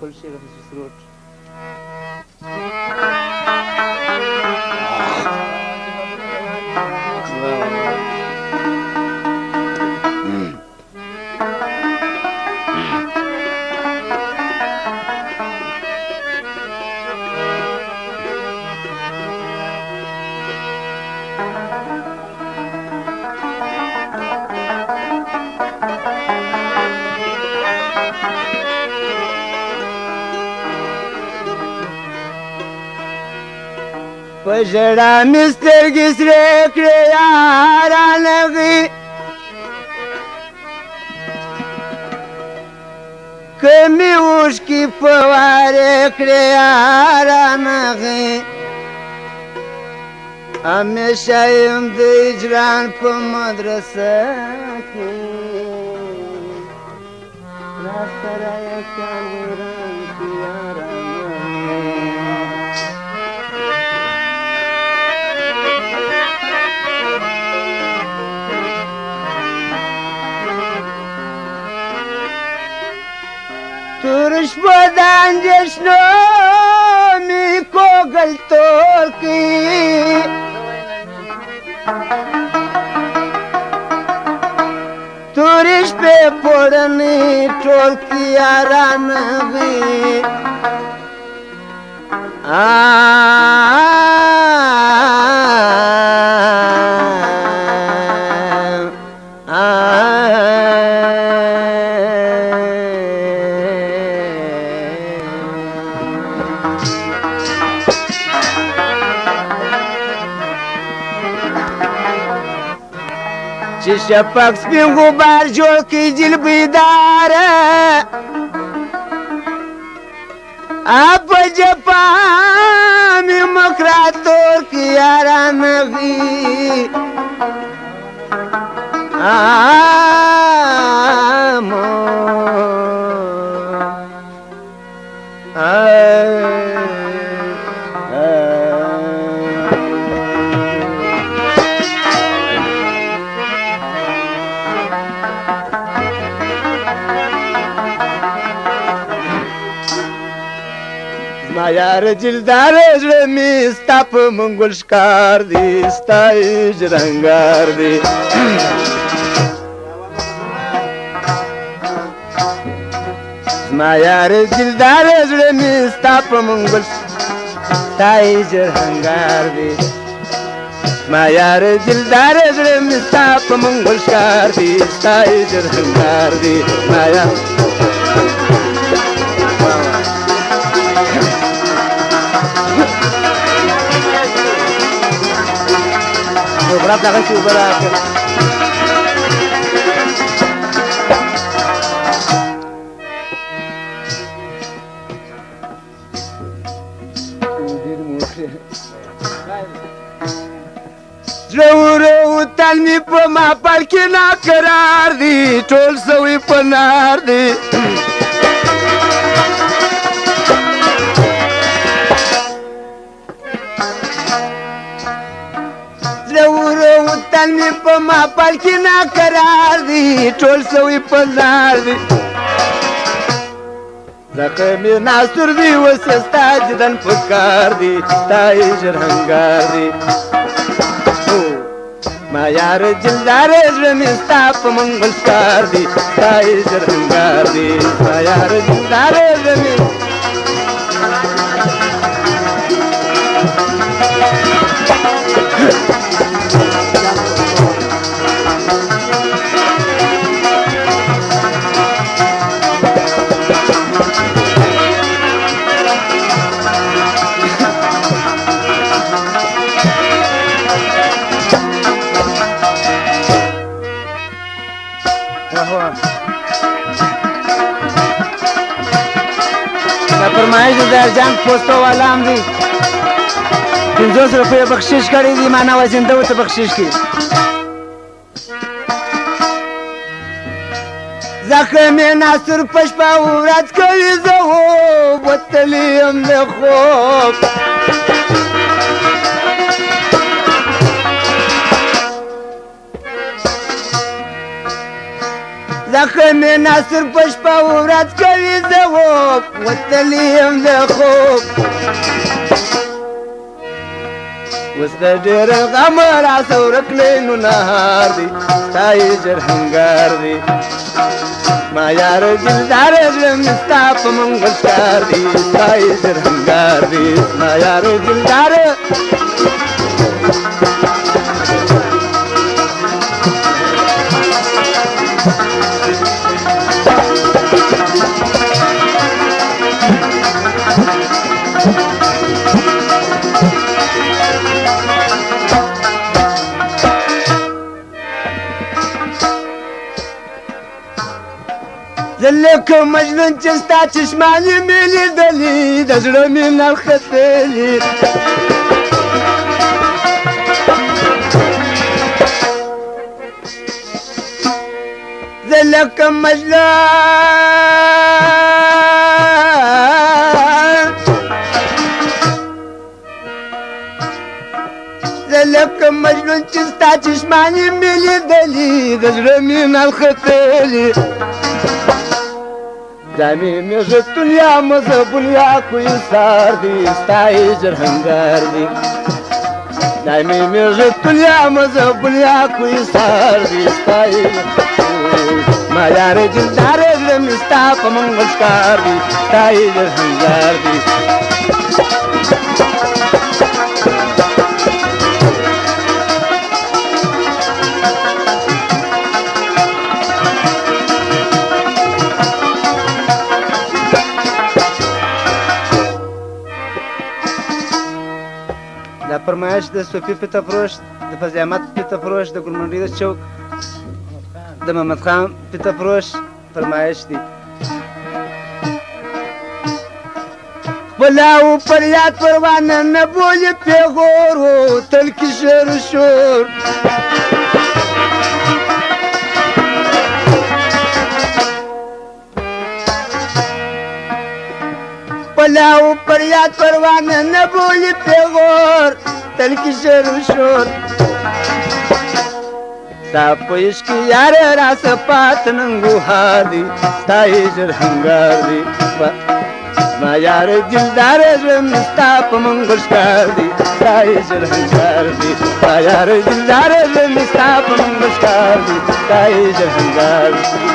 خپل شعر اخیستي سروټ په ژړا مې سترګې سرې کړې یارانغې که مې اوښکې په وارې کړې یارانغې همیشه یم د هجران په مدرسه کې راسره یې کار ویران کړي یارانغې تورش په د اندېښنو مې کوږل تور کړي تورې شپې پوړنې ټول کړي یارانغې چې شپږ سپین غبار جوړ کړي جلبیداره په جپا مې مخ راتور کړي یارانغې زما یار دلدار زړه مې ستا په منګل ښکار دی ستا هجرانګار دی زما یار دلدار زړه مې ستا په منګل ستا هجرانګار دی زما یار دلدار زړه مې ستا په منګل ښکار دی ستا هجرانګار دی زما یار برات دغه چې اوبه راکړه زړه وروتل مې په ماپل کې ناقرار دی ټول سوي په نار دی وطن مې په ماپل کې ناقرار دی ټول سوي په لار دی زخم یې ناصر دی اوس یې ستا دیدن په کار دی ستا هجرانګار دی ما یار دلدار زړه مې ستا په منګل ښکار دی ستا هجرانګار دی ما یار دلدار زړه مې فرمایش د ارجان پوسټو والا هم دی 50 روپۍ بخشش کړی دی ما نوازنده ورته بخشش کړي زخم یې ناصر په شپه ورځ کوي زه وتلی یم د خوب زخم ناصر پشپا ورځ کوي زوب وتلی یم د خوب اوس د ډېر غم راسه ورک دی نو نهار دی ستا یې ژر هنګار دی ما یار دلدار زړه مې ستا په منګل ښکار دی ستا یې ژر هنګار دی ما یار دلدار زه لکه مجنون چې ستا چشمانې مې لیدلي د زړه مې نښتلي زه لکه مجنون زه لکه مجنون چې ستا چشمانې مې لیدلي د زړه مې نښتلي جامې مې زتونیا مذهبونیا کوی سار دی ستا یې ژر هنګار دی جامې مې زتونیا مذهبونیا کوی سار دی ستا یې ما یار دلدار زړه مې ستا په منګل ښکار دی ستا یې ژر هنګار دی دا فرمایش د صوفي پیته فروش د فضل احمد پیته فروش د ګلمنډۍ د چوک د محمد خان پیته فروش فرمایش دی خپله و فریاد پروانه نه بولي پیغور و تل کې شعر و شور پلاو پریاد پروانه نه بولي پیغور تل کې شعر و شور ستا په عشق کې یار راسه پات ننګوهار دی ستا یې ژر هنګار دی ما یار دلدار زړه مې ستا په منګل ښکار دی ستا یې ژر هنګار دی ما یار دلدار زړه مې ستا په منګل ښکار دی ستا یې ژر هنګار دی